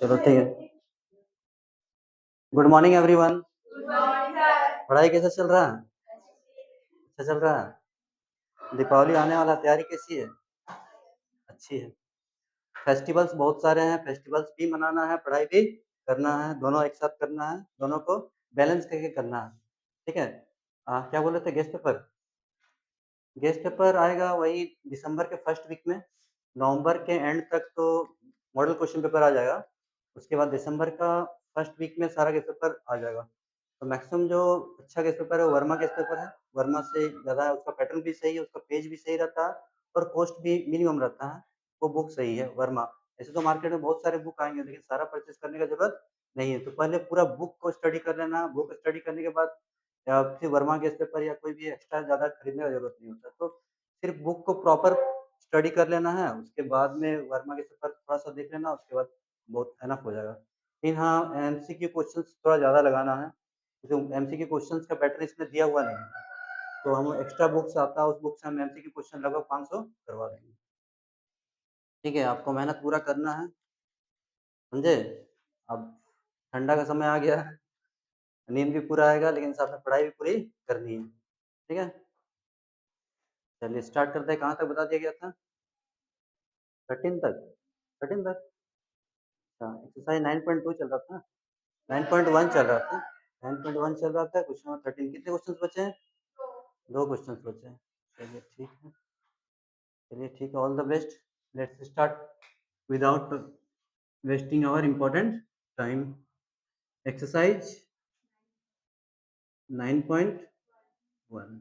चलो ठीक है। Good morning everyone. पढ़ाई कैसा चल रहा है? अच्छा चल रहा है। दीपावली आने वाला, तैयारी कैसी है? अच्छी है। फेस्टिवल्स बहुत सारे हैं, फेस्टिवल्स भी मनाना है, पढ़ाई भी करना है, दोनों एक साथ करना है, दोनों को बैलेंस करके करना है। ठीक है। क्या बोले थे? Guest paper? गेस्ट पेपर आएगा वही दिसंबर के फर्स्ट वीक में। नवंबर के एंड तक तो मॉडल क्वेश्चन पेपर आ जाएगा। उसके बाद दिसंबर का फर्स्ट वीक में सारा गेस्ट पेपर आ जाएगा। तो मैक्सिमम जो अच्छा गेस्ट पेपर है वो वर्मा गेस्ट पेपर है। वर्मा से ज़्यादा है, उसका पैटर्न भी सही है, उसका पेज भी सही रहता है और कॉस्ट भी मिनिमम रहता है। वो बुक सही है वर्मा। ऐसे तो मार्केट में बहुत सारे बुक आएंगे लेकिन सारा परचेज करने का जरूरत नहीं है। तो पहले पूरा बुक को स्टडी कर लेना। बुक स्टडी करने के बाद या फिर वर्मा गेस्ट पेपर या कोई भी एक्स्ट्रा ज़्यादा खरीदने का जरूरत नहीं होता। तो सिर्फ बुक को प्रॉपर स्टडी कर लेना है। उसके बाद में वर्मा गेस्ट पेपर थोड़ा सा देख लेना, उसके बाद बहुत एनफ हो जाएगा। लेकिन हाँ, एमसीक्यू क्वेश्चंस थोड़ा ज़्यादा लगाना है क्योंकि एमसीक्यू क्वेश्चंस का पैटर्न इसमें दिया हुआ नहीं है। तो हम एक्स्ट्रा बुक्स आता है, उस बुक से हम एमसीक्यू क्वेश्चन लगभग 500 करवा देंगे। ठीक है, आपको मेहनत पूरा करना है, समझे? अब ठंडा का समय आ गया है, नींद भी पूरा आएगा लेकिन साथ में पढ़ाई भी पूरी करनी है। ठीक है, चलिए स्टार्ट करते हैं। कहाँ तक बता दिया गया था? 13 तक। 13 तक। अच्छा, एक्सरसाइज 9.2 चल रहा था, 9.1 चल रहा था, 9.1 चल रहा था। Question number 13। कितने क्वेश्चन बचे हैं? 2 क्वेश्चन बचे हैं। चलिए ठीक है, चलिए ठीक है, all the best. Let's start without wasting our important time. Exercise 9.1।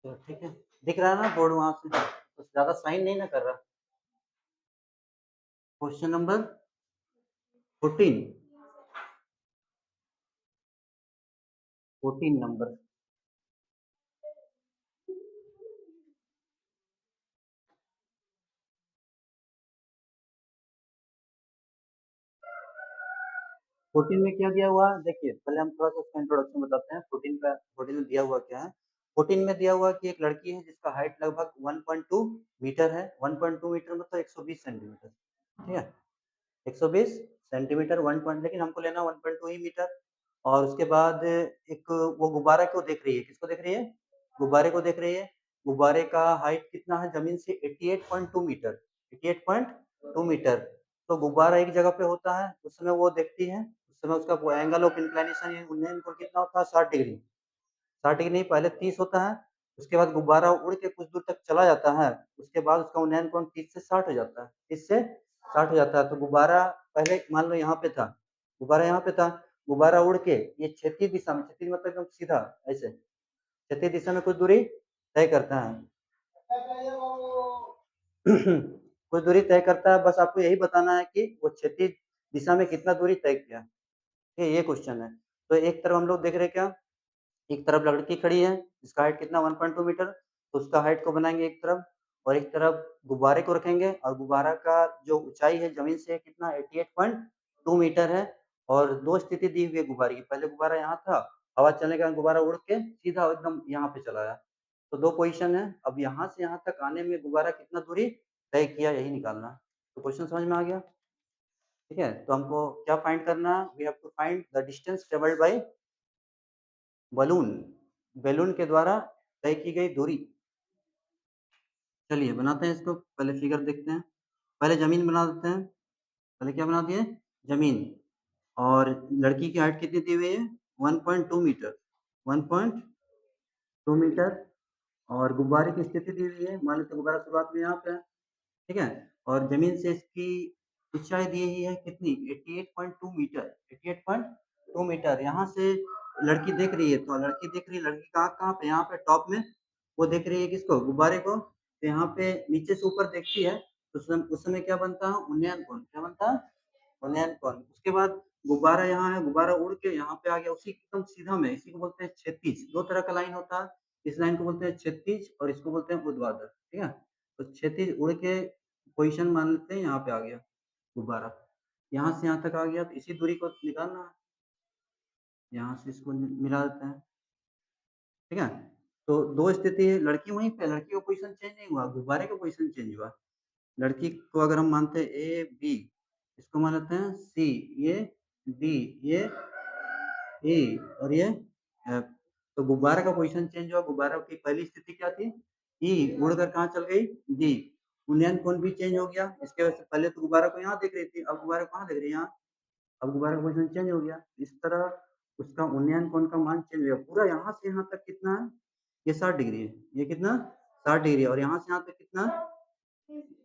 तो ठीक है, दिख रहा है ना बोर्ड वहां से? तो ज्यादा साइन नहीं ना कर रहा। Question number 14, 14 number. फोर्टीन में क्या दिया हुआ है देखिए, पहले हम थोड़ा सा उसका इंट्रोडक्शन बताते हैं। 14 का 14 में दिया हुआ क्या है? 14 में दिया हुआ कि एक लड़की है जिसका हाइट लगभग 1.2 मीटर है। 1.2 मीटर मतलब 120 सेंटीमीटर। ठीक है, 120 सेंटीमीटर 1 पॉइंट, लेकिन हमको लेना 1.2 ही मीटर। और उसके बाद एक वो गुब्बारा को देख रही है। किसको देख रही है? गुब्बारे को देख रही है। गुब्बारे का हाइट कितना है जमीन से? 88.2 मीटर। 88.2 मीटर। तो गुब्बारा एक जगह पे होता है उस समय वो देखती है, उस समय उसका वो एंगल ऑफ इंक्लाइनेशन उन्नयन कोण कितना होता है? 60 डिग्री। 60 डिग्री नहीं, पहले 30 होता है। उसके बाद गुब्बारा उड़ के कुछ दूर तक चला जाता है। उसके बाद उसका उन्नयन कोण 30 से 60 हो जाता है। 30 से 60 हो जाता है। तो गुब्बारा पहले मान लो यहाँ पे था, गुब्बारा यहाँ पे था। गुब्बारा उड़ के ये क्षैतिज दिशा में, क्षैतिज मतलब एकदम सीधा ऐसे क्षैतिज दिशा में कुछ दूरी तय करता है। कुछ दूरी तय करता है। बस आपको यही बताना है कि वो क्षैतिज दिशा में कितना दूरी तय किया। ये क्वेश्चन है। तो एक तरफ हम लोग देख रहे हैं क्या? एक तरफ लड़की खड़ी है जिसका हाइट कितना 1.2 मीटर, तो उसका हाइट को बनाएंगे एक तरफ, और एक तरफ गुब्बारे को रखेंगे। और गुब्बारा का जो ऊंचाई है जमीन से कितना? 88.2 मीटर है। और दो स्थिति दी हुई है गुब्बारे की। पहले गुब्बारा यहाँ था, हवा चलने के कारण गुब्बारा उड़ के सीधा एकदम यहाँ पे चला आया। तो दो पोजीशन है। अब यहाँ से यहाँ तक आने में गुब्बारा कितना दूरी तय किया, यही निकालना है। तो क्वेश्चन समझ में आ गया? ठीक है, तो हमको क्या फाइंड करना है? We have to find the distance travelled by balloon, balloon के द्वारा तय की गई दूरी। चलिए बनाते हैं इसको। पहले फिगर देखते हैं। पहले जमीन बना देते हैं। पहले क्या बना दिए? जमीन। और लड़की की हाइट कितनी दी हुई है? 1.2 मीटर। 1.2 मीटर। और गुब्बारे की स्थिति दी हुई है, मान लेते हैं गुब्बारा शुरुआत में यहाँ पे है। ठीक है, और जमीन से इसकी ऊंचाई दी हुई है कितनी? 88.2 मीटर। 88.2 मीटर। यहाँ से लड़की देख रही है, तो लड़की देख रही है, लड़की कहाँ कहाँ पे? यहाँ पे टॉप में वो देख रही है किसको? गुब्बारे को। तो यहाँ पे नीचे से ऊपर देखती है तो उस समय क्या बनता है? उन्नयन कोण। क्या बनता है? उन्नयन कोण। उसके बाद गुब्बारा यहाँ है, गुब्बारा उड़ के यहाँ पे आ गया उसी एकदम सीधा में। इसी को बोलते हैं क्षैतिज। दो तरह का लाइन होता है, इस लाइन को बोलते हैं क्षैतिज और इसको बोलते हैं ऊर्ध्वाधर। ठीक है, तो क्षैतिज उड़ के पोजीशन मान लेते हैं यहाँ पे आ गया गुब्बारा। यहाँ से यहाँ तक आ गया, तो इसी दूरी को निकालना है। यहाँ से इसको मिला देते हैं। ठीक है, तो 2 स्थिति है, लड़की वहीं पे, लड़की का पोज़ीशन चेंज नहीं हुआ, गुब्बारे का पोज़ीशन चेंज हुआ। लड़की को अगर हम मानते हैं ए, बी, इसको मान लेते हैं सी, ये डी, ये ए और ये एफ। तो गुब्बारे का पोज़ीशन चेंज हुआ, गुब्बारा की पहली स्थिति क्या थी? ई, उड़कर कहाँ चल गई? डी। उन्नयन कोण भी चेंज हो गया, इसके वजह से पहले तो गुब्बारा को यहाँ देख रही थी, अब गुब्बारा को कहाँ देख रही है? यहाँ। अब गुब्बारे का पोज़ीशन चेंज हो गया। इस तरह उसका उन्नयन कोण का मान चेंज हो गया। पूरा यहाँ से यहाँ तक कितना है? ये 60 डिग्री है। ये कितना? 60 डिग्री है और यहाँ से यहाँ तक कितना?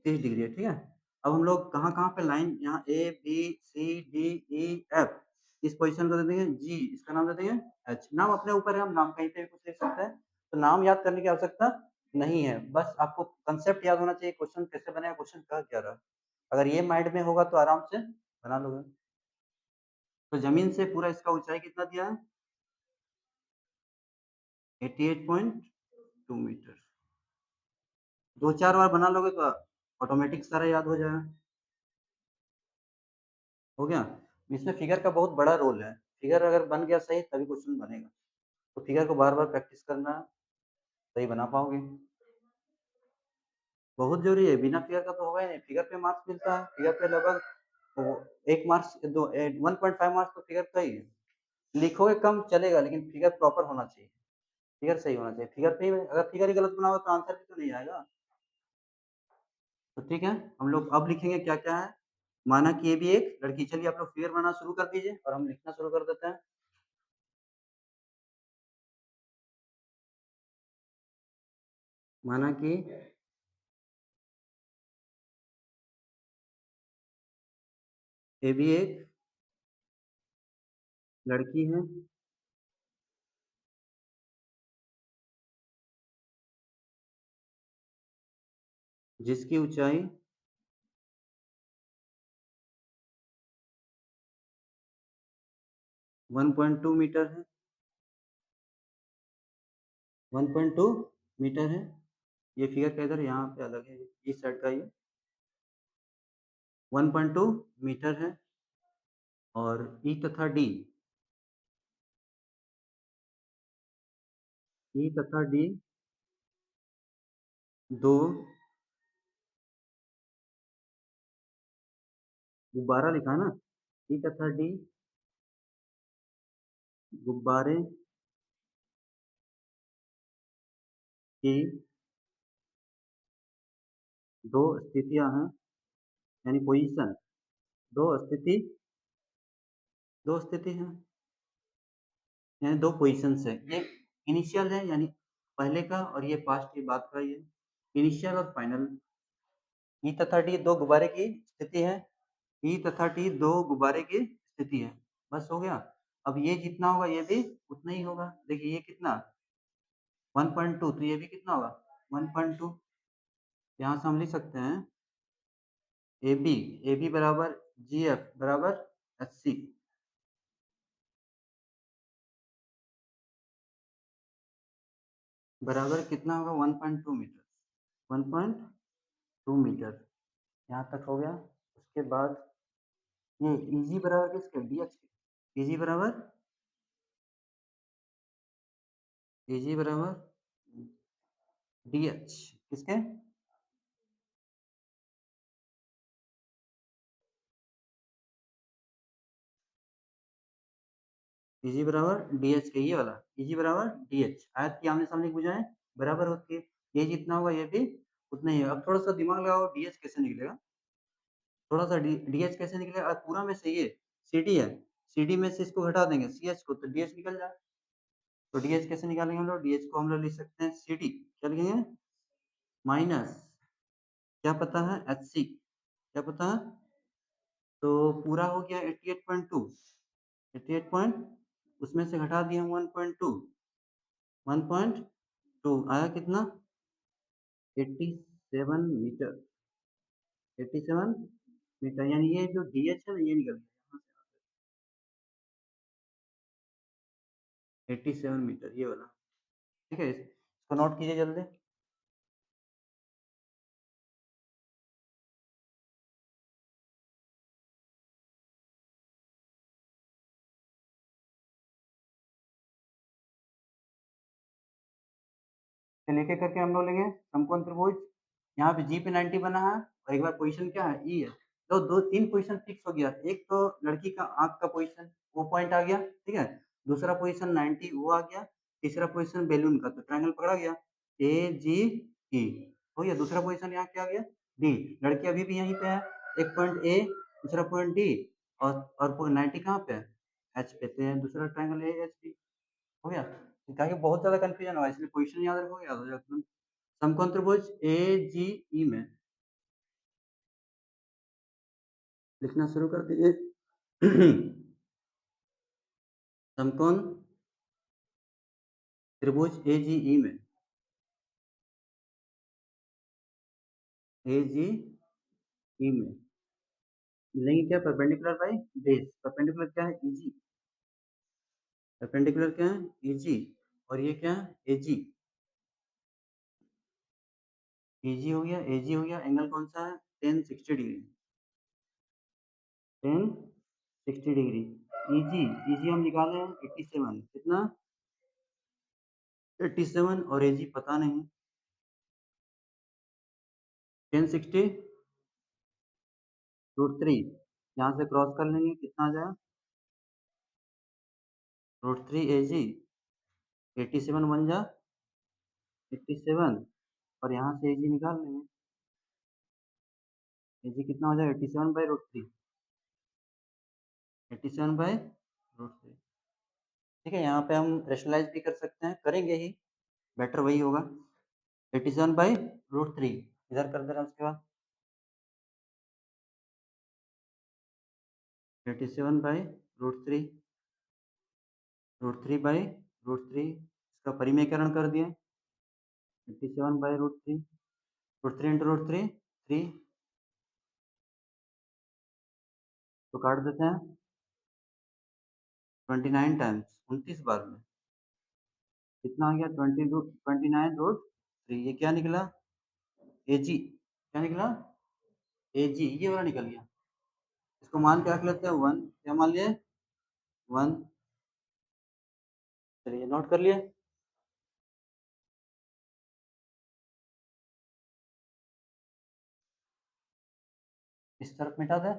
30 डिग्री है, ठीक है? अब हम लोग कहाँ-कहाँ पे लाइन यहाँ ए, बी, सी, डी, ई, एफ इस पोज़ीशन को दे देंगे जी, इसका नाम दे देंगे एच। नाम अपने ऊपर है, हम नाम कहीं पे भी कुछ लिख सकते हैं। तो नाम याद करने की आवश्यकता नहीं है, बस आपको कांसेप्ट याद होना चाहिए, क्वेश्चन कैसे बनेगा, क्वेश्चन कह क्या रहा है। अगर ये माइंड में होगा तो आराम से बना लोगे। तो ज़मीन से पूरा इसका ऊँचाई कितना दिया है? 88.2 मीटर। 2-4 बार बना लोगे तो ऑटोमेटिक सारा याद हो जाएगा। हो गया? इसमें फिगर का बहुत बड़ा रोल है। फिगर अगर बन गया सही तभी क्वेश्चन बनेगा। तो फिगर को बार-बार प्रैक्टिस करना, तभी बना पाओगे। बहुत ज़रूरी है, बिना फिगर का तो होगा ही नहीं। फिगर पे मार्क्स मिलता है, फिगर पे लगभग वो 1 मार्क्स 1.5 मार्क्स तो फिगर का ही है। लिखोगे कम चलेगा लेकिन फिगर प्रॉपर होना चाहिए। फिगर सही होना चाहिए। फिगर पे ही अगर फिगर ही गलत बनाओगे तो आंसर भी तो नहीं आएगा। तो ठीक है, हम लोग अब लिखेंगे क्या-क्या है। माना कि ये भी एक लड़की, चलिए आप लोग फिगर बनाना शुरू कर दीजिए और हम लिखना शुरू कर देते हैं। माना कि ये भी एक लड़की है जिसकी ऊँचाई 1.2 मीटर है। 1.2 मीटर है। ये फिगर का इधर यहाँ पे अलग है, इस साइड का ये 1.2 मीटर है और ई तथा डी, ई तथा डी 2 गुब्बारा लिखा है ना? ई तथा डी गुब्बारे की 2 स्थितियाँ हैं, यानी पोज़ीशन 2 स्थिति हैं, यानी 2 पोज़ीशंस हैं। ये इनिशियल है यानी पहले का और ये पास्ट की बात का ये इनिशियल और फाइनल। ई तथा डी 2 गुब्बारे की स्थिति है। ई तथा टी 2 गुब्बारे की स्थिति है। बस हो गया। अब ये जितना होगा ये भी उतना ही होगा। देखिए ये कितना 1.2 तो ये भी कितना होगा 1.2। यहाँ से हम लिख सकते हैं ए बी बराबर जी एफ बराबर एच सी बराबर कितना होगा 1.2 मीटर। 1.2 मीटर यहाँ तक हो गया। उसके बाद ये ईजी बराबर किसके डी एच के। ईजी बराबर डी एच किसके ईजी बराबर डी एच के ये वाला ईजी बराबर डी एच आयत की आमने सामने की भुजाएं बराबर होती है। ये जितना होगा ये भी उतना ही है। अब थोड़ा सा दिमाग लगाओ डी एच कैसे निकलेगा। थोड़ा सा डी एच कैसे निकलेगा। अब पूरा में से ये सी डी है, सी डी में से इसको घटा देंगे सी एच को तो डी एच निकल जाए। तो डी एच कैसे निकालेंगे हम लोग डी एच को हम लोग लिख सकते हैं सी डी क्या लिखेंगे माइनस क्या पता है एच सी क्या पता है। तो पूरा हो गया 88.2 88 पॉइंट उसमें से घटा दिया 1.2 1.2 आया कितना 87 मीटर 87 मीटर यानी ये जो डी एच है ना ये निकल गया यहाँ से 87 मीटर ये वाला। ठीक है इसको नोट कीजिए जल्दी। चलिए एक-एक करके हम लोग लेंगे समकोण त्रिभुज। यहाँ पे जी पे 90 बना है और एक बार पोजीशन क्या है ई है। तो 2-3 पोजीशन फिक्स हो गया। एक तो लड़की का आँख का पोजीशन वो पॉइंट आ गया, ठीक है? दूसरा पोजीशन 90 वो आ गया, तीसरा पोजीशन बैलून का तो ट्रायंगल पकड़ा गया ए, जी, ई हो गया। दूसरा पोजीशन यहाँ क्या आ गया डी। लड़की अभी भी यहीं पे है, एक पॉइंट ए, दूसरा पॉइंट डी और 90 कहाँ पे है? एच पे। तो दूसरा ट्रायंगल ए, एच, डी हो गया। क्या है कि बहुत ज़्यादा कन्फ्यूजन हुआ इसलिए पोजीशन याद रखोगे याद हो जाएगा तुरंत। समकोण त्रिभुज एजीई में लिखना शुरू कर दीजिए। समकोण त्रिभुज एजीई में एजीई में मिलेंगे क्या परपेंडिकुलर बाई बेस। परपेंडिकुलर क्या है ईजी, परपेंडिकुलर क्या है ईजी और ये क्या है एजी। एजी हो गया, एजी हो गया। एंगल कौन सा है 1060 डिग्री, 1060 डिग्री। ईजी ईजी हम निकाले हैं 87 कितना 87 और एजी पता नहीं 1060 रूट 3 यहाँ से क्रॉस कर लेंगे कितना आ जाएगा रूट 3 एजी 87 बन जा 87 और यहाँ से एजी निकाल लेंगे। एजी कितना हो जाएगा 87 बाई रूट 3, 87 बाई रूट 3। ठीक है यहाँ पे हम रेशनलाइज भी कर सकते हैं, करेंगे ही, बेटर वही होगा। 87 बाई रूट 3 इधर कर दे रहे हैं उसके बाद 87 बाई रूट 3 बाई रूट 3 इसका परिमेयकरण कर दिए 87 बाई रूट 3 इंटू रूट 3 3 तो काट देते हैं 29 टाइम्स 29 बार में कितना आ गया 29 रूट 3। ये क्या निकला एजी, क्या निकला एजी, ये वाला निकल गया। इसको मान के रख लेते हैं 1, क्या मान लिए 1। चलिए नोट कर लिए। इस तरफ मिटा दे,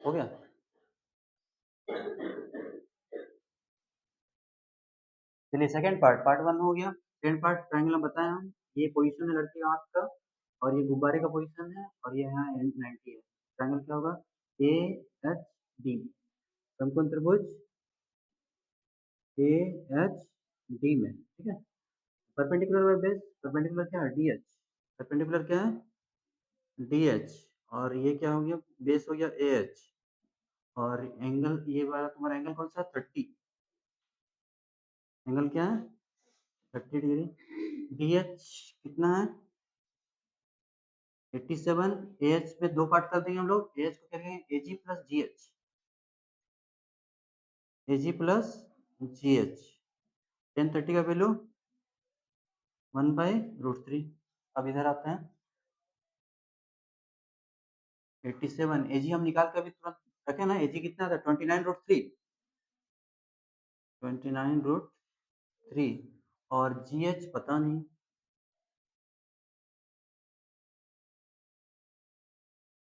हो गया। चलिए सेकंड पार्ट, पार्ट 1 हो गया। सेकंड पार्ट ट्रायंगल में बताए हम, ये पोजीशन है लड़की आँख का और ये गुब्बारे का पोजीशन है और ये यहाँ एंड 90 है। ट्रायंगल क्या होगा ए एच डी, समकोण त्रिभुज ए एच डी में, ठीक है। परपेंडिकुलर बाय बेस, परपेंडिकुलर क्या है डी एच, परपेंडिकुलर क्या है डी एच और ये क्या हो गया बेस हो गया ए एच और एंगल ये वाला तुम्हारा एंगल कौन सा 30, एंगल क्या है 30 डिग्री। डी एच कितना है 87। ए एच पे दो पार्ट कर देंगे हम लोग, ए एच को क्या कहेंगे एजी प्लस जी एच, एजी प्लस जी एच। 1030 का वैल्यू 1 बाई रूट 3। अब इधर आते हैं 87 एजी हम निकाल के अभी तुरंत रखे ना, एजी कितना था 29 रूट 3, 29 रूट 3 और जी एच पता नहीं।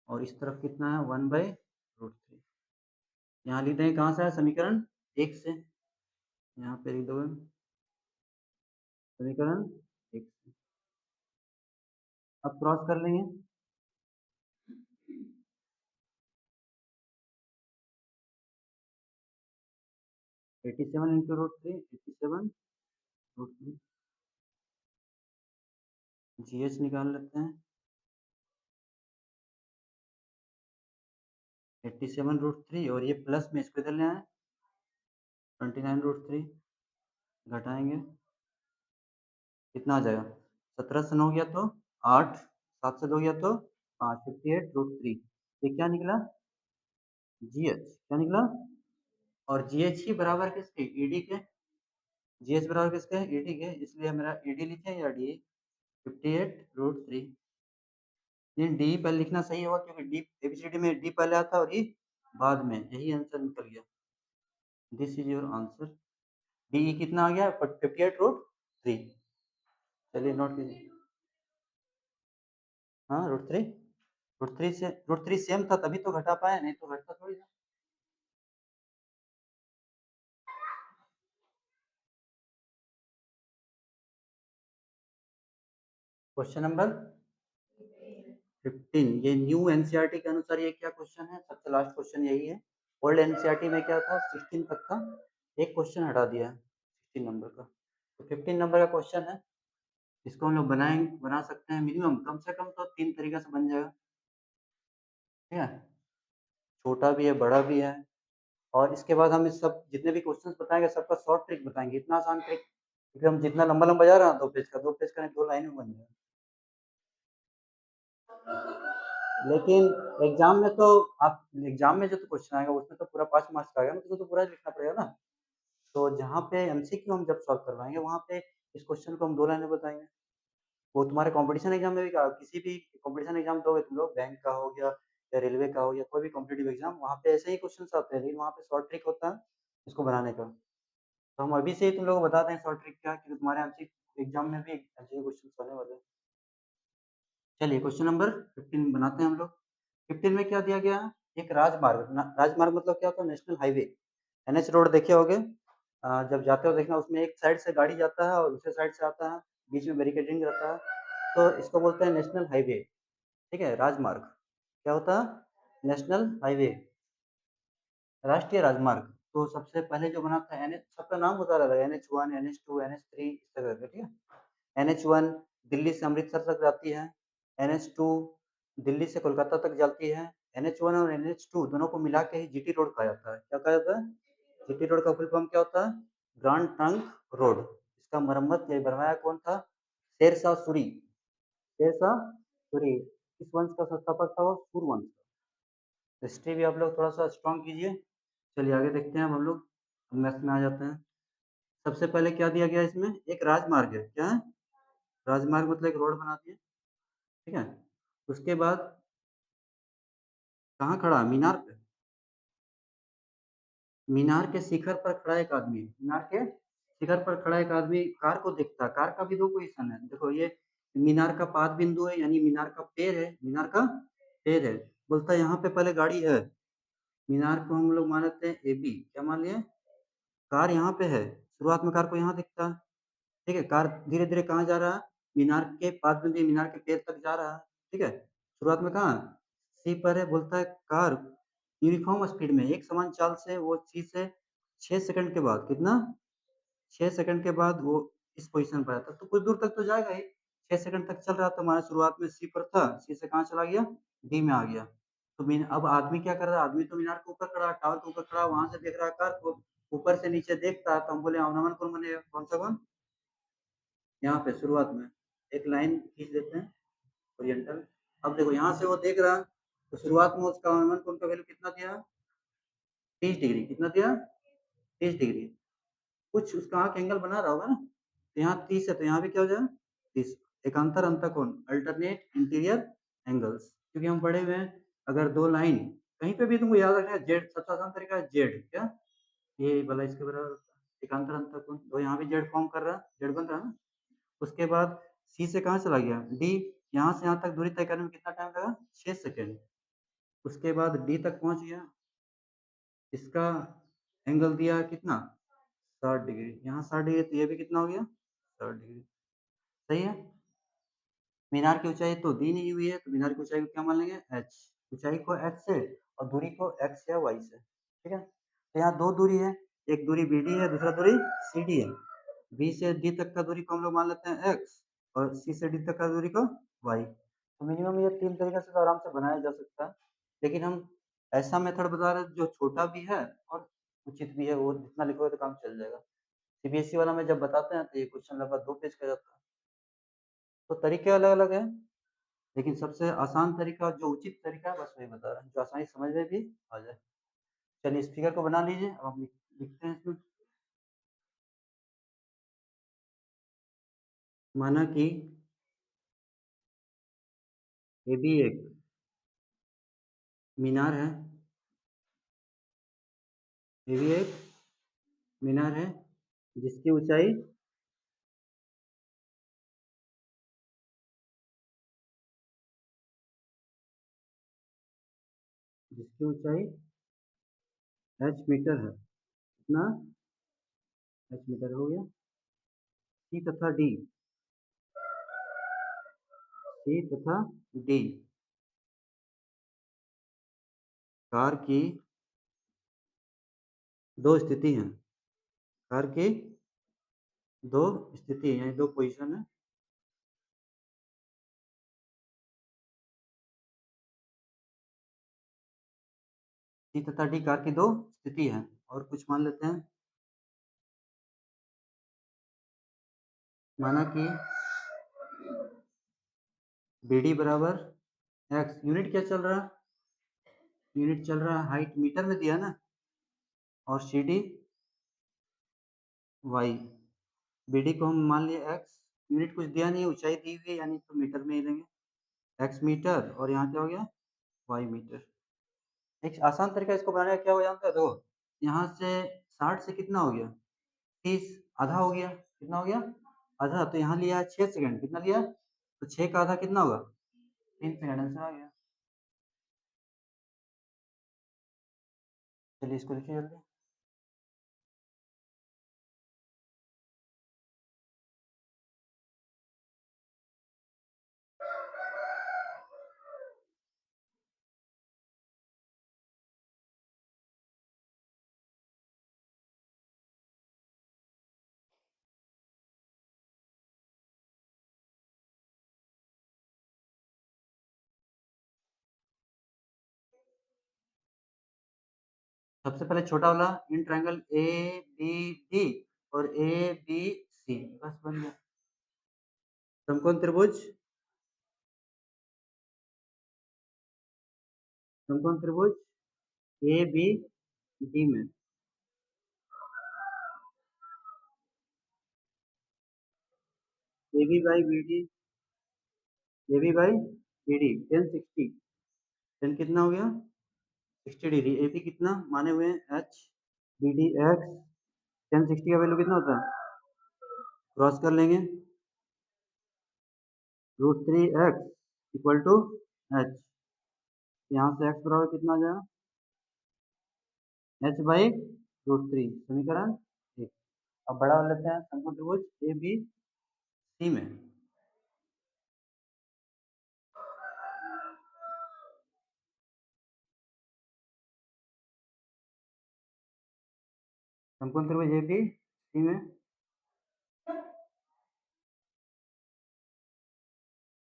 और इस तरफ कितना है 1 बाई रूट 3। यहाँ लिख देंगे कहाँ से है समीकरण 1 से, यहाँ पे लिख दो समीकरण 1 से। अब क्रॉस कर लेंगे 87 into root 3, 87 root 3 G H निकाल लेते हैं 87 रूट 3 और ये प्लस में इसको इधर ले आए 29 रूट 3 घटाएंगे कितना आ जाएगा 17 से 9 गया तो 8, 7 से 2 गया तो 5, 58 रूट 3। ये क्या निकला जी एच, क्या निकला और जी एच ही बराबर किसके ईडी के, जी एच बराबर किसके ईडी के, इसलिए मेरा ईडी लिखे या डी 58 रूट 3। नहीं, डी पहले लिखना सही होगा क्योंकि डी एबीसीडी में डी पहले आता है और ई बाद में, यही आंसर निकल गया। This is your answer. D कितना आ गया? 58 √3। चलिए नोट कीजिए। हाँ, √3। √3 सेम था तभी तो घटा पाया, नहीं तो घटता थोड़ी था। क्वेश्चन नंबर 15, ये न्यू एनसीईआरटी के अनुसार ये क्या क्वेश्चन है? सबसे लास्ट क्वेश्चन यही है। ओल्ड एनसीईआरटी में क्या था? 16 तक था, एक क्वेश्चन हटा दिया है 16 नंबर का। तो 15 नंबर का क्वेश्चन है, इसको हम लोग बना सकते हैं मिनिमम कम से कम तो 3 तरीके से बन जाएगा। ठीक है, छोटा भी है, बड़ा भी है। और इसके बाद हम इस सब जितने भी क्वेश्चंस बताएंगे सबका शॉर्ट ट्रिक बताएंगे। इतना आसान ट्रिक, क्योंकि हम जितना लंबा लंबा जा रहा है 2 पेज का नहीं, 2 लाइन में बन जाएगा। लेकिन एग्जाम में तो आप एग्जाम में जो तो क्वेश्चन आएगा उसमें तो पूरा 5 मार्क्स का आएगा ना, तो पूरा लिखना पड़ेगा ना। तो जहाँ पे एमसीक्यू हम जब सॉल्व करवाएंगे वहाँ पे इस क्वेश्चन को हम 2 लाइन में बताएंगे। वो तुम्हारे कंपटीशन एग्जाम में भी किसी भी कंपटीशन एग्जाम दोगे तुम लोग, बैंक का हो गया या रेलवे का हो या कोई भी कॉम्पिटेटिव एग्जाम, वहाँ पे ऐसे ही क्वेश्चन आते हैं, लेकिन वहाँ पे शॉर्ट ट्रिक होता है इसको बनाने का। तो हम अभी से ही तुम लोग को बताते हैं शॉर्ट ट्रिक क्या, क्योंकि तुम्हारे एमसीक्यू एग्जाम में भी ऐसे क्वेश्चन आने वाले हैं। चलिए क्वेश्चन नंबर 15 बनाते हैं हम लोग। 15 में क्या दिया गया है? एक राजमार्ग, राजमार्ग मतलब क्या होता है? नेशनल हाईवे, एनएच रोड देखे होगे। जब जाते हो देखना, उसमें एक साइड से गाड़ी जाता है और दूसरे साइड से आता है, बीच में बैरिकेडिंग रहता है, तो इसको बोलते हैं नेशनल हाईवे। ठीक है, राजमार्ग क्या होता है? नेशनल हाईवे, राष्ट्रीय राजमार्ग। तो सबसे पहले जो बना था एनएच, सबका नाम होता है NH1, NH2, NH3 इस तरह का। ठीक है, NH1 दिल्ली से अमृतसर तक जाती है, NH2 दिल्ली से कोलकाता तक जाती है। NH1 और NH2 दोनों को मिला के ही जीटी रोड कहा जाता है। क्या कहा जाता है? जीटी रोड का फुल फॉर्म क्या होता है? Grand trunk road. इसका मरम्मत या बनवाया कौन था? शेरशाह सूरी। शेरशाह सूरी। किस वंश का संस्थापक था वो? सूर्यवंश। हिस्ट्री भी आप लोग थोड़ा सा स्ट्रॉन्ग कीजिए। चलिए आगे देखते हैं हम लोग, मैथ्स में आ जाते हैं। सबसे पहले क्या दिया गया इसमें? एक राजमार्ग है। क्या है? राजमार्ग मतलब एक रोड बना दिए। ठीक है, उसके बाद कहाँ खड़ा? मीनार पे। मीनार के शिखर पर खड़ा एक आदमी, मीनार के शिखर पर खड़ा एक आदमी कार को देखता है। कार का भी 2 पोजीशन है, देखो ये मीनार का पाद बिंदु है, यानी मीनार का पैर है, मीनार का पैर है। बोलता है यहाँ पे पहले गाड़ी है, मीनार को हम लोग मान लेते हैं AB। क्या मान लिए? कार यहाँ पे है, शुरुआत में कार को यहाँ दिखता है। ठीक है, कार धीरे धीरे कहाँ जा रहा है? मीनार के पाद बिंदु, मीनार के पैर तक जा रहा है। ठीक है, शुरुआत में कहाँ? सी पर है। बोलता है कार यूनिफॉर्म स्पीड में, एक समान चाल से वो सी से 6 सेकंड के बाद, कितना? 6 सेकंड के बाद वो इस पोजीशन पर आता है, तो कुछ दूर तक तो जाएगा ही। 6 सेकंड तक चल रहा था, हमारा शुरुआत में सी पर था, सी से कहाँ चला गया? डी में आ गया। तो मीन अब आदमी क्या कर रहा है? आदमी तो मीनार के ऊपर खड़ा, टावर के ऊपर खड़ा, वहां से देख रहा है कार को, ऊपर से नीचे देखता है। तो हम बोले अवनमन कौन बनेगा? कौन सा कौन? यहाँ पे शुरुआत में एक लाइन खींच देते हैं ओरिएंटल। अब देखो यहाँ से वो देख रहा है, तो शुरुआत में उसका अवनमन कोण का वैल्यू कितना दिया? 30 डिग्री। कितना दिया? 30 डिग्री। कुछ उसका आंख एंगल बना रहा होगा ना, तो यहाँ 30 है तो यहाँ भी क्या हो जाएगा? 30। एकांतर अंतःकोण, अल्टरनेट इंटीरियर एंगल्स। क्योंकि हम पढ़े हुए हैं, अगर 2 लाइन कहीं पे भी तुमको याद रखना है, जेड सबसे आसान तरीका है, जेड क्या ये वाला इसके बराबर होता है एकांतर अंतःकोण। तो यहाँ भी जेड फॉर्म कर रहा है, जेड बन रहा है ना। उसके बाद सी से कहाँ चला गया? डी। यहाँ से यहाँ तक दूरी तय करने में कितना टाइम लगा? 6 सेकेंड। उसके बाद डी तक पहुंच गया, इसका एंगल दिया कितना? 60 डिग्री। यहाँ 60 डिग्री, तो ये भी कितना हो गया? 60 डिग्री। सही है। मीनार की ऊंचाई तो दी नहीं हुई है, तो मीनार की ऊंचाई को क्या मान लेंगे? h। ऊंचाई को h से और दूरी को x या y से। ठीक है, तो यहाँ 2 दूरी है, एक दूरी BD है, दूसरा दूरी CD है। B से D तक का दूरी को हम लोग मान लेते हैं x, और C से D तक का दूरी को y। तो मिनिमम ये 3 तरीके से तो आराम से बनाया जा सकता है, लेकिन हम ऐसा मेथड बता रहे हैं जो छोटा भी है और उचित भी है, वो जितना लिखोगे तो काम चल जाएगा। CBSE वाला में जब बताते हैं तो ये क्वेश्चन लगभग 2 पेज का जाता है। तो तरीके अलग अलग हैं, लेकिन सबसे आसान तरीका जो उचित तरीका है बस वही बता रहे हैं, जो आसानी समझ में भी आ जाए। चलिए इस फिगर को बना लीजिए। अब हम लिखते हैं इसमें, माना कि ये भी एक मीनार है, ये भी एक मीनार है जिसकी ऊंचाई h मीटर है। कितना h मीटर हो गया। सी तथा डी, सी तथा डी कार की दो स्थिति हैं, कार की दो स्थिति है यानी दो पोजीशन है। सी तथा डी कार की दो स्थिति है। और कुछ मान लेते हैं, माना कि बी डी बराबर एक्स, यूनिट क्या चल रहा है, यूनिट चल रहा है हाइट मीटर में दिया ना, और C D Y. B D को हम मान लिया एक्स, यूनिट कुछ दिया नहीं, ऊंचाई दी हुई है यानी तो मीटर में ही लेंगे, एक्स मीटर, और यहाँ क्या हो गया वाई मीटर। एक आसान तरीका इसको बनाने का क्या हो जानता है, देखो यहाँ से 60 से कितना हो गया 30, आधा हो गया, कितना हो गया आधा, तो यहाँ लिया 6 सेकंड, कितना लिया, तो 6 का आधा कितना होगा 3 सेकंड, आंसर आ गया। चलिए इसको लिखिए जल्दी। सबसे पहले छोटा वाला in triangle A B D और ए बी सी, बस बन गया समकोण त्रिभुज, समकोण त्रिभुज ए बी डी में A B by B D, A B by B D tan 60, tan कितना हो गया 60 डिग्री। ए बी कितना माने हुए हैं H, B D X, tan 60 का वैल्यू कितना होता है, क्रॉस कर लेंगे, √3 x इक्वल टू एच, यहाँ से x बराबर कितना आ जाएगा h बाई √3, समीकरण एक। अब बड़ा वाला लेते हैं समकोण त्रिभुज ए बी सी में, समकोण त्रिभुज ए बी सी में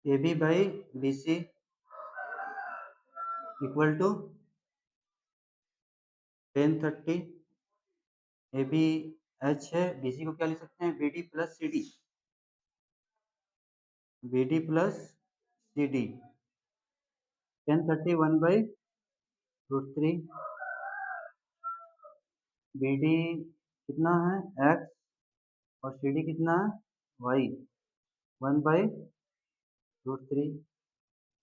A B by B C equal to 1030, A B H है, बी सी को क्या लिख सकते हैं B D plus C D, B D plus C D, 1030 1/√3, B D कितना है एक्स और सी डी कितना है वाई, 1/√3।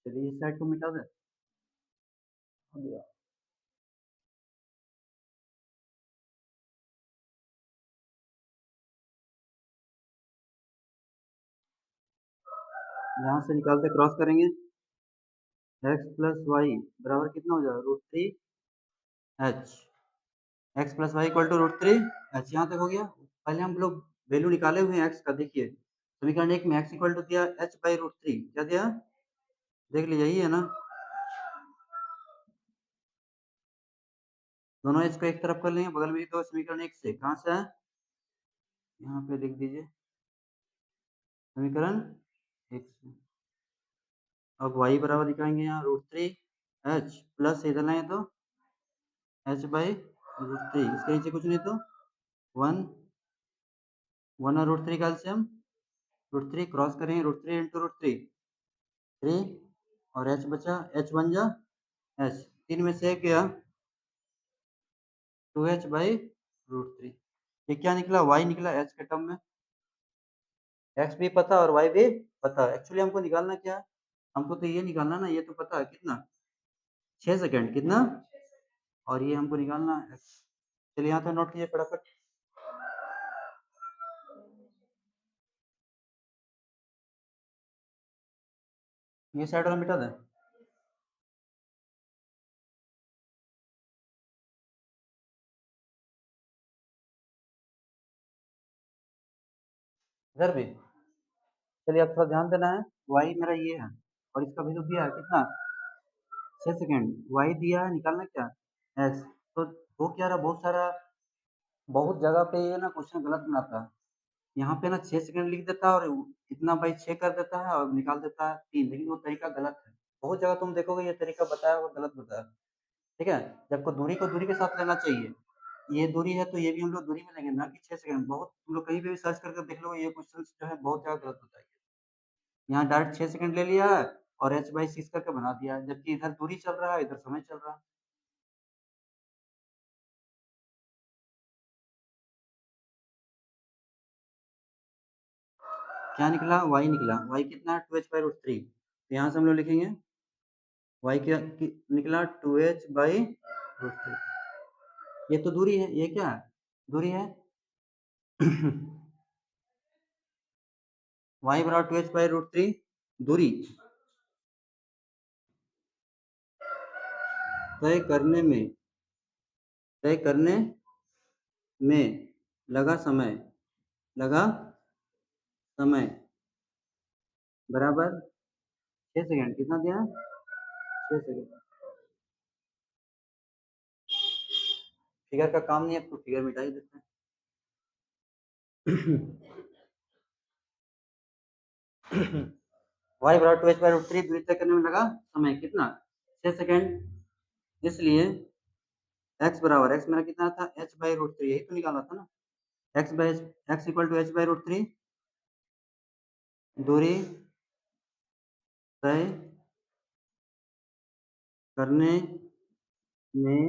चलिए इस साइड को मिटा दे, हो गया। यहाँ से निकालते क्रॉस करेंगे, एक्स प्लस वाई बराबर कितना हो जाएगा √3 H, X plus Y equal to √3 H, यहाँ तक हो गया। पहले हम लोग वैल्यू निकाले हुए हैं एक्स का, देखिए समीकरण एक में एक्स इक्वल टू दिया एच बाई √3, क्या दिया देख लीजिए, यही है ना, दोनों एच को एक तरफ कर लेंगे, बगल में ही तो समीकरण एक से, कहाँ से है यहाँ पे लिख दीजिए समीकरण एक से। अब वाई बराबर दिखाएंगे यहाँ √3 एच प्लस इधर लाए तो एच बाई √3, इसके नीचे कुछ नहीं तो 1 और √3 का एलसीएम √3, क्रॉस करेंगे √3 इंटू √3 3, और एच बचा, एच बन जा एच, तीन में से एक गया 2h बाई √3, ये क्या निकला y निकला h के टर्म में, x भी पता और y भी पता। एक्चुअली हमको निकालना क्या है, हमको तो ये निकालना ना, ये तो पता है कितना, 6 सेकंड कितना, और ये हमको निकालना है। चलिए यहाँ पे नोट कीजिए फटाफट। ये साइड वाला मिटा दें। इधर भी। चलिए अब थोड़ा ध्यान देना है। वाई मेरा ये है और इसका वैल्यू दिया है कितना, 6 सेकंड। वाई दिया है, निकालना क्या, एस। तो वो क्या रहा, बहुत सारा, बहुत जगह पे ये ना क्वेश्चन गलत बनाता है। यहाँ पे ना 6 सेकंड लिख देता है और इतना बाई 6 कर देता है और निकाल देता है 3, लेकिन वो तरीका गलत है। बहुत जगह तुम देखोगे ये तरीका बताया हुआ गलत बताया, ठीक है। जबकि दूरी को दूरी के साथ लेना चाहिए। ये दूरी है तो ये भी हम लोग दूरी में लेंगे, ना कि 6 सेकंड। बहुत तुम लोग कहीं पे भी सर्च करके देख लो, ये क्वेश्चन जो है बहुत जगह गलत बताइए। यहाँ डायरेक्ट 6 सेकंड ले लिया है और h/6 करके बना दिया है, जबकि इधर दूरी चल रहा है, इधर समय चल रहा है। क्या निकला, y निकला। y कितना है, 2h/√3। तो यहाँ से हम लोग लिखेंगे y क्या निकला, 2h/√3। ये तो दूरी है, ये क्या है, दूरी है। y बराबर 2h/√3 दूरी तय करने में, तय करने में लगा समय, लगा समय बराबर 6 सेकंड। कितना दिया, 6 सेकंड। फिगर का काम नहीं है तो फिगर मिटा ही देते हैं। y बराबर 2h/√3 दूरी तय करने में लगा समय कितना, 6 सेकंड। इसलिए x बराबर, x मेरा कितना था, h/√3, यही तो निकाला था ना। x इक्वल टू h/√3 दूरी तय करने में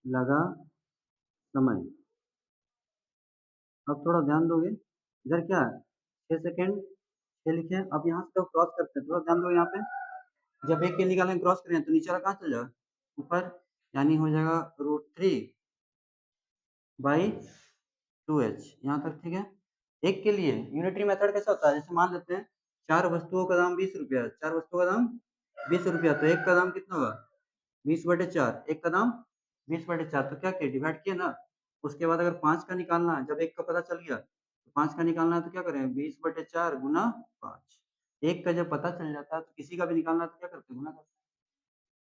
लगा समय। अब थोड़ा ध्यान दोगे, इधर क्या है, 6 सेकंड, 6 लिखे हैं। अब यहाँ से तो क्रॉस करते हैं, थोड़ा ध्यान दो। यहाँ पे जब एक के निकालेंगे क्रॉस करें तो नीचे वाला कहाँ चल जाएगा, ऊपर, यानी हो जाएगा √3 बाई 2h, यहाँ तक ठीक है। एक के लिए यूनिटरी मेथड कैसा होता है, जैसे मान लेते हैं 4 वस्तुओं का दाम 20 रुपया, 4 वस्तुओं का दाम 20 रुपया, तो एक का दाम कितना होगा, 20/4। एक का दाम 20/4, तो क्या किया, डिवाइड किया ना। उसके बाद अगर 5 का निकालना है, जब एक का पता चल गया तो 5 का निकालना है, तो क्या करें, 20/4 गुना 5। एक का जब पता चल जाता है तो किसी का भी निकालना है तो क्या करते हैं, गुना करते हैं।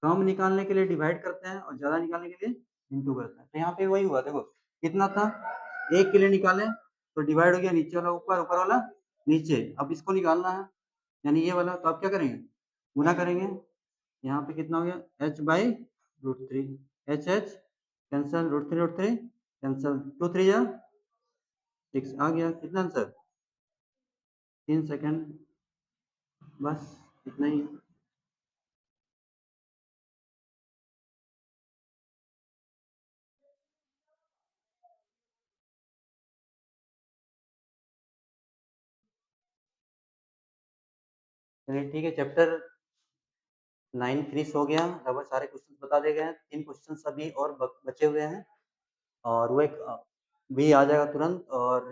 कम निकालने के लिए डिवाइड करते हैं और ज्यादा निकालने के लिए इंटू करते हैं। तो यहाँ पे वही हुआ, देखो कितना था, एक के लिए निकाले तो डिवाइड हो गया, नीचे वाला ऊपर, ऊपर वाला नीचे। अब इसको निकालना है, यानी ये वाला, तो आप क्या करेंगे, गुना करेंगे। यहाँ पे कितना हो गया, h/√3, H H cancel, √3 cancel, 2 3 जा 6 आ गया। कितना आंसर, 3 सेकंड। बस इतना ही। चलिए ठीक है, चैप्टर 9 फिनिश हो गया, लगभग सारे क्वेश्चन बता दिए गए हैं। 3 क्वेश्चन अभी और बचे हुए हैं और वो एक भी आ जाएगा तुरंत। और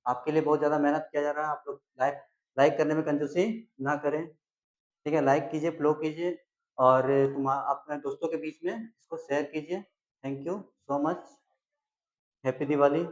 आपके लिए बहुत ज़्यादा मेहनत किया जा रहा है, आप लोग लाइक लाइक करने में कंजूसी ना करें, ठीक है। लाइक कीजिए, फॉलो कीजिए और अपने दोस्तों के बीच में इसको शेयर कीजिए। Thank you so much. Happy Diwali.